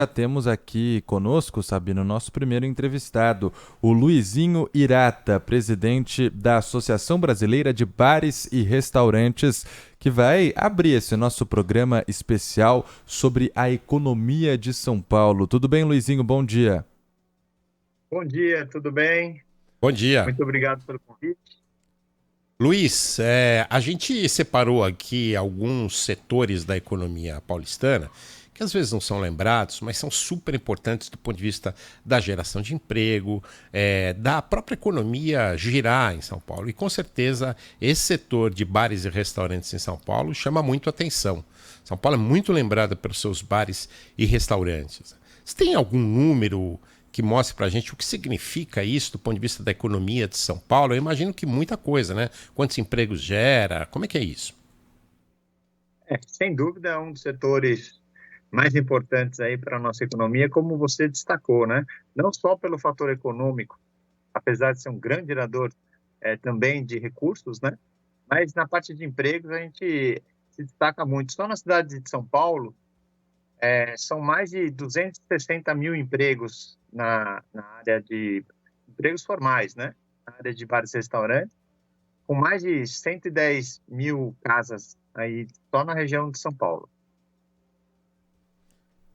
Já temos aqui conosco, Sabino, nosso primeiro entrevistado, o Luizinho Hirata, presidente da Associação Brasileira de Bares e Restaurantes, que vai abrir esse nosso programa especial sobre a economia de São Paulo. Tudo bem, Luizinho? Bom dia. Bom dia, tudo bem? Bom dia. Muito obrigado pelo convite. Luiz, a gente separou aqui alguns setores da economia paulistana que às vezes não são lembrados, mas são super importantes do ponto de vista da geração de emprego, da própria economia girar em São Paulo. E com certeza esse setor de bares e restaurantes em São Paulo chama muito atenção. São Paulo é muito lembrada pelos seus bares e restaurantes. Você tem algum número que mostre para a gente o que significa isso do ponto de vista da economia de São Paulo? Eu imagino que muita coisa, né? Quantos empregos gera? Como é que é isso? Sem dúvida, é um dos setores mais importantes aí para a nossa economia, como você destacou, né? Não só pelo fator econômico, apesar de ser um grande gerador também de recursos, né? Mas na parte de empregos a gente se destaca muito. Só na cidade de São Paulo, são mais de 260 mil empregos na área de empregos formais, né? Na área de bares e restaurantes, com mais de 110 mil casas aí só na região de São Paulo.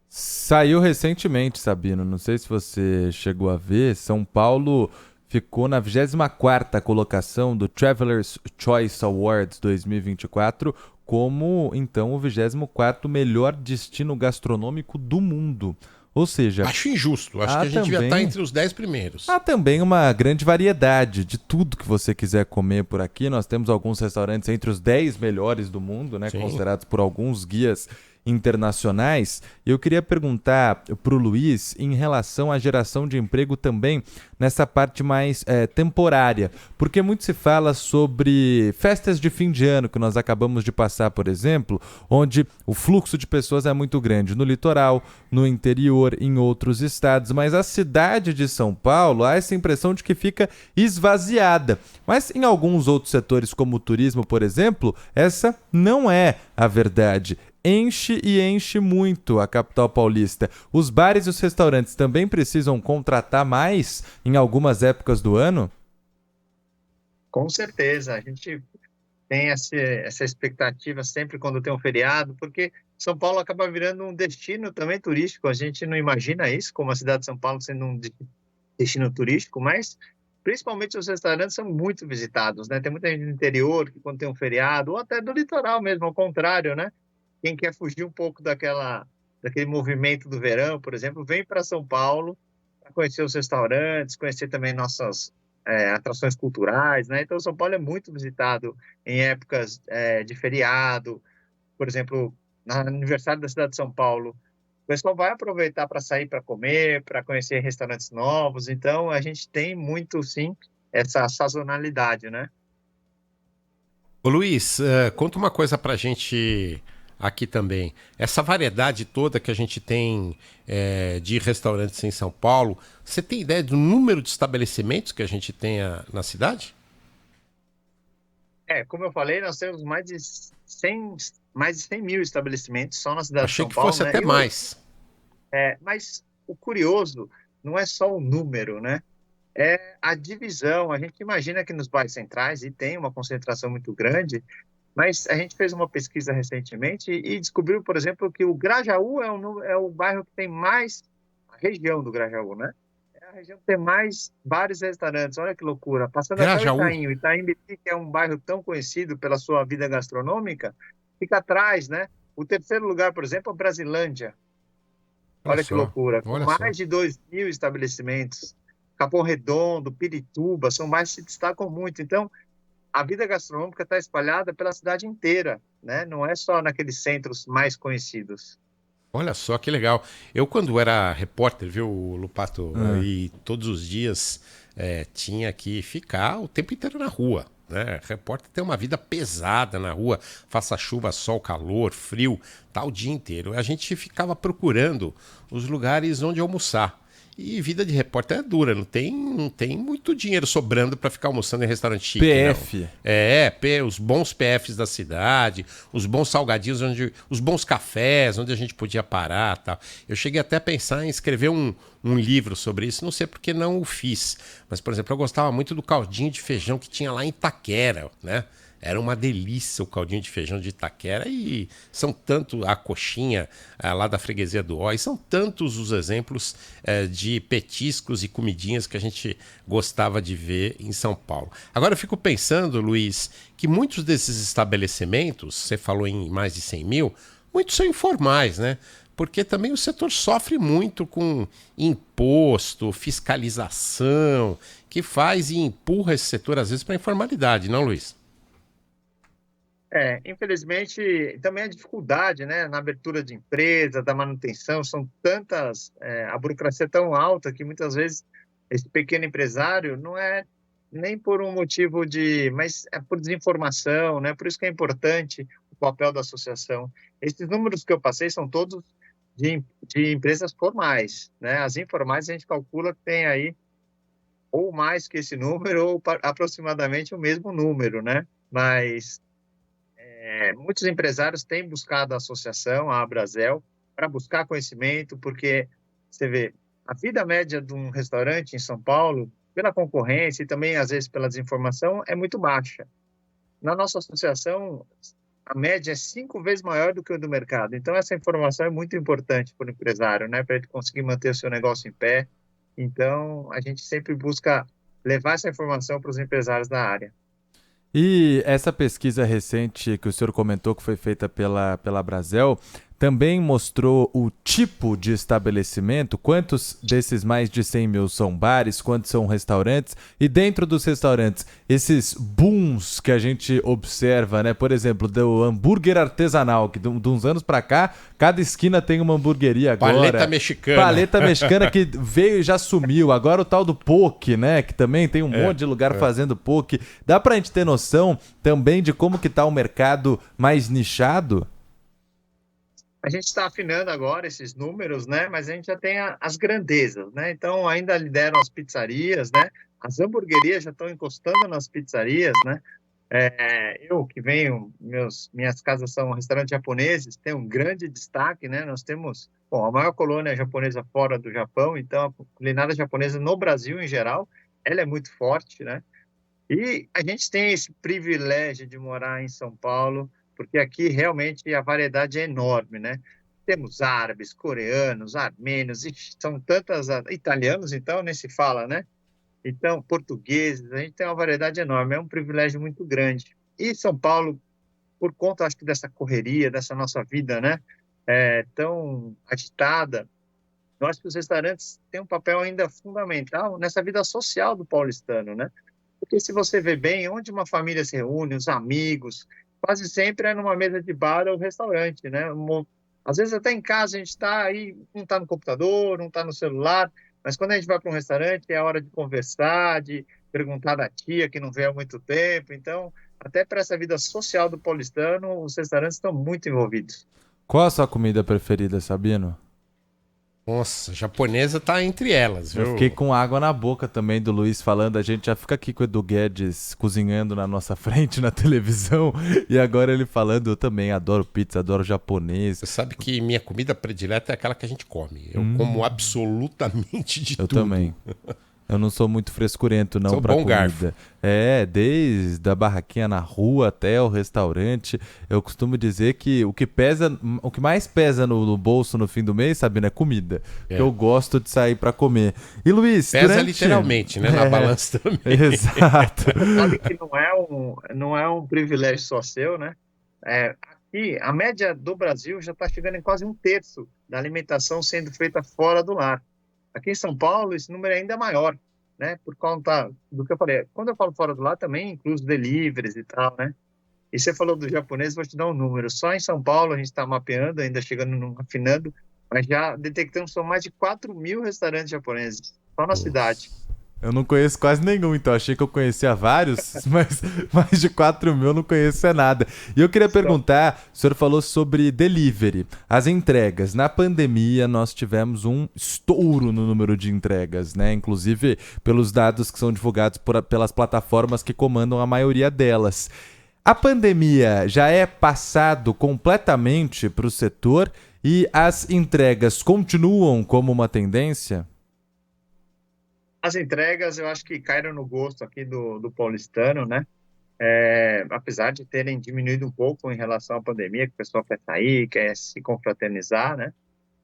Saiu recentemente, Sabino, não sei se você chegou a ver, São Paulo ficou na 24ª colocação do Travelers' Choice Awards 2024 como, então, o 24º melhor destino gastronômico do mundo. Ou seja, Acho injusto. Acho que a gente devia estar entre os 10 primeiros. há também uma grande variedade de tudo que você quiser comer por aqui. Nós temos alguns restaurantes entre os 10 melhores do mundo, né, Sim. considerados por alguns guias internacionais. E eu queria perguntar para o Luiz em relação à geração de emprego também nessa parte mais temporária, porque muito se fala sobre festas de fim de ano que nós acabamos de passar, por exemplo, onde o fluxo de pessoas é muito grande no litoral, no interior, em outros estados, mas a cidade de São Paulo há essa impressão de que fica esvaziada. Mas em alguns outros setores, como o turismo, por exemplo, essa não é a verdade. Enche e enche muito a capital paulista. Os bares e os restaurantes também precisam contratar mais em algumas épocas do ano? Com certeza, a gente tem essa expectativa sempre quando tem um feriado, porque São Paulo acaba virando um destino também turístico. A gente não imagina isso, como a cidade de São Paulo sendo um destino turístico, mas principalmente os restaurantes são muito visitados, né? Tem muita gente do interior que quando tem um feriado, ou até do litoral mesmo, ao contrário, né? Quem quer fugir um pouco daquele movimento do verão, por exemplo, vem para São Paulo para conhecer os restaurantes, conhecer também nossas atrações culturais, né? Então, São Paulo é muito visitado em épocas de feriado, por exemplo, no aniversário da cidade de São Paulo. O pessoal vai aproveitar para sair para comer, para conhecer restaurantes novos. Então, a gente tem muito, sim, essa sazonalidade, né? Ô Luiz, conta uma coisa pra gente aqui também. Essa variedade toda que a gente tem de restaurantes em São Paulo, você tem ideia do número de estabelecimentos que a gente tem na cidade? Como eu falei, nós temos mais de 100 mil estabelecimentos só na cidade de Achei São que Paulo, fosse né? até mais. Mas o curioso não é só o número, né? É a divisão. A gente imagina que nos bairros centrais, e tem uma concentração muito grande, mas a gente fez uma pesquisa recentemente e descobriu, por exemplo, que o Grajaú é o bairro que tem mais, a região do Grajaú, né? É a região que tem mais bares e restaurantes. Olha que loucura. Passando até o Grajaú. Itaim. O Itaim Bibi, que é um bairro tão conhecido pela sua vida gastronômica, fica atrás, né? O terceiro lugar, por exemplo, é Brasilândia. Olha Olha que só, loucura. Com olha só. mais de 2 mil estabelecimentos. Capão Redondo, Pirituba, são bairros que se destacam muito. Então, a vida gastronômica está espalhada pela cidade inteira, né? Não é só naqueles centros mais conhecidos. Olha só que legal. Eu, quando era repórter, viu, Lupato, Ah. e todos os dias tinha que ficar o tempo inteiro na rua. Né? Repórter tem uma vida pesada na rua, faça chuva, sol, calor, frio, tá o dia inteiro. A gente ficava procurando os lugares onde almoçar. E vida de repórter é dura, não tem muito dinheiro sobrando para ficar almoçando em restaurante chique. PF. Não. Os bons PFs da cidade, os bons salgadinhos, os bons cafés, onde a gente podia parar, tal. Eu cheguei até a pensar em escrever um livro sobre isso, não sei porque não o fiz. Mas, por exemplo, eu gostava muito do caldinho de feijão que tinha lá em Itaquera, né? Era uma delícia o caldinho de feijão de Itaquera e são tanto a coxinha lá da freguesia do Ó, e são tantos os exemplos de petiscos e comidinhas que a gente gostava de ver em São Paulo. Agora eu fico pensando, Luiz, que muitos desses estabelecimentos, você falou em mais de 100 mil, muitos são informais, né? Porque também o setor sofre muito com imposto, fiscalização, que faz e empurra esse setor às vezes para a informalidade, não, Luiz? Infelizmente, também a dificuldade, né, na abertura de empresa, da manutenção, são tantas, a burocracia é tão alta que muitas vezes esse pequeno empresário não é nem por um motivo mas é por desinformação, né? Por isso que é importante o papel da associação. Esses números que eu passei são todos de empresas formais, né? As informais a gente calcula que tem aí ou mais que esse número ou aproximadamente o mesmo número, né? Mas muitos empresários têm buscado a associação, a Abrazel, para buscar conhecimento, porque você vê, a vida média de um restaurante em São Paulo, pela concorrência e também, às vezes, pela desinformação, é muito baixa. Na nossa associação, a média é 5 vezes maior do que o do mercado. Então, essa informação é muito importante para o empresário, né? Para ele conseguir manter o seu negócio em pé. Então, a gente sempre busca levar essa informação para os empresários da área. E essa pesquisa recente que o senhor comentou que foi feita pela Brasel também mostrou o tipo de estabelecimento, quantos desses mais de 100 mil são bares, quantos são restaurantes, e dentro dos restaurantes, esses booms que a gente observa, né? Por exemplo, do hambúrguer artesanal, que de uns anos pra cá, cada esquina tem uma hamburgueria agora. Paleta mexicana. Paleta mexicana que veio e já sumiu. Agora o tal do poke, né? Que também tem um monte de lugar fazendo poke. Dá pra gente ter noção também de como que tá o mercado mais nichado? A gente está afinando agora esses números, né? Mas a gente já tem as grandezas, né? Então, ainda lideram as pizzarias, né? As hamburguerias já estão encostando nas pizzarias, né? Eu que venho, minhas casas são restaurantes japoneses, tem um grande destaque, né? Nós temos, a maior colônia japonesa fora do Japão, então a culinária japonesa no Brasil, em geral, ela é muito forte, né? E a gente tem esse privilégio de morar em São Paulo, porque aqui realmente a variedade é enorme, né? Temos árabes, coreanos, armênios, são tantas, italianos, então, nem se fala, né? Então, portugueses, a gente tem uma variedade enorme, é um privilégio muito grande. E São Paulo, por conta, acho que dessa correria, dessa nossa vida, né? Tão agitada, eu acho que os restaurantes têm um papel ainda fundamental nessa vida social do paulistano, né? Porque se você vê bem, onde uma família se reúne, os amigos, quase sempre é numa mesa de bar ou restaurante, né? Às vezes até em casa a gente está aí, um está no computador, um está no celular, mas quando a gente vai para um restaurante é a hora de conversar, de perguntar da tia que não vê há muito tempo. Então, até para essa vida social do paulistano, os restaurantes estão muito envolvidos. Qual a sua comida preferida, Sabino? Nossa, japonesa tá entre elas, viu? Eu fiquei com água na boca também do Luiz falando. A gente já fica aqui com o Edu Guedes cozinhando na nossa frente na televisão. E agora ele falando, eu também adoro pizza, adoro japonês. Você sabe que minha comida predileta é aquela que a gente come. Eu como absolutamente de Eu tudo. também. Eu não sou muito frescurento, não, Sou pra bom comida. garfo. Desde a barraquinha na rua até o restaurante. Eu costumo dizer que o que mais pesa no bolso no fim do mês, Sabino, é comida. Que eu gosto de sair pra comer. E Luiz, pesa literalmente, né? Na balança também. Exato. Sabe que não é um privilégio só seu, né? Aqui, a média do Brasil já está chegando em quase 1/3 da alimentação sendo feita fora do lar. Aqui em São Paulo, esse número é ainda maior, né? Por conta do que eu falei. Quando eu falo fora do lar, também inclui os deliveries e tal, né? E você falou do japonês, vou te dar um número. Só em São Paulo a gente está mapeando, ainda afinando, mas já detectamos que são mais de 4 mil restaurantes japoneses, só na cidade. Eu não conheço quase nenhum, então achei que eu conhecia vários, mas mais de 4 mil eu não conheço nada. E eu queria perguntar, o senhor falou sobre delivery, as entregas. Na pandemia nós tivemos um estouro no número de entregas, né? Inclusive pelos dados que são divulgados pelas plataformas que comandam a maioria delas. A pandemia já é passado completamente para o setor e as entregas continuam como uma tendência? As entregas, eu acho que caíram no gosto aqui do paulistano, né? Apesar de terem diminuído um pouco em relação à pandemia, que o pessoal quer sair, quer se confraternizar, né?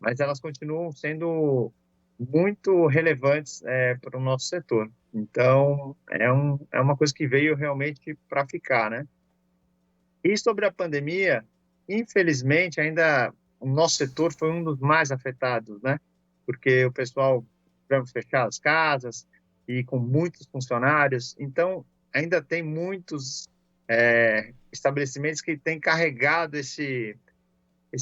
Mas elas continuam sendo muito relevantes para o nosso setor. Então, é uma coisa que veio realmente para ficar, né? E sobre a pandemia, infelizmente, ainda o nosso setor foi um dos mais afetados, né? Porque o pessoal tivemos que fechar as casas e com muitos funcionários. Então, ainda tem muitos estabelecimentos que têm carregado esse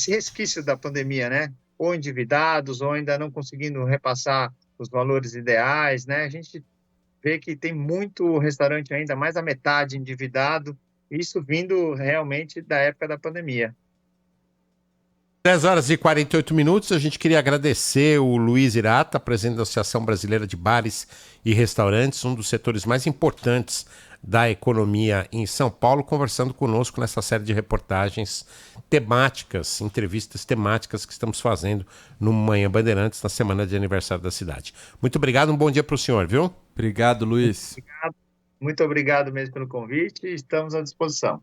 resquício da pandemia, né? Ou endividados, ou ainda não conseguindo repassar os valores ideais, né? A gente vê que tem muito restaurante ainda, mais da metade endividado, isso vindo realmente da época da pandemia. 10 horas e 48 minutos, a gente queria agradecer o Luiz Hirata, presidente da Associação Brasileira de Bares e Restaurantes, um dos setores mais importantes da economia em São Paulo, conversando conosco nessa série de reportagens temáticas, entrevistas temáticas que estamos fazendo no Manhã Bandeirantes, na semana de aniversário da cidade. Muito obrigado, um bom dia para o senhor, viu? Obrigado, Luiz. Muito obrigado mesmo pelo convite e estamos à disposição.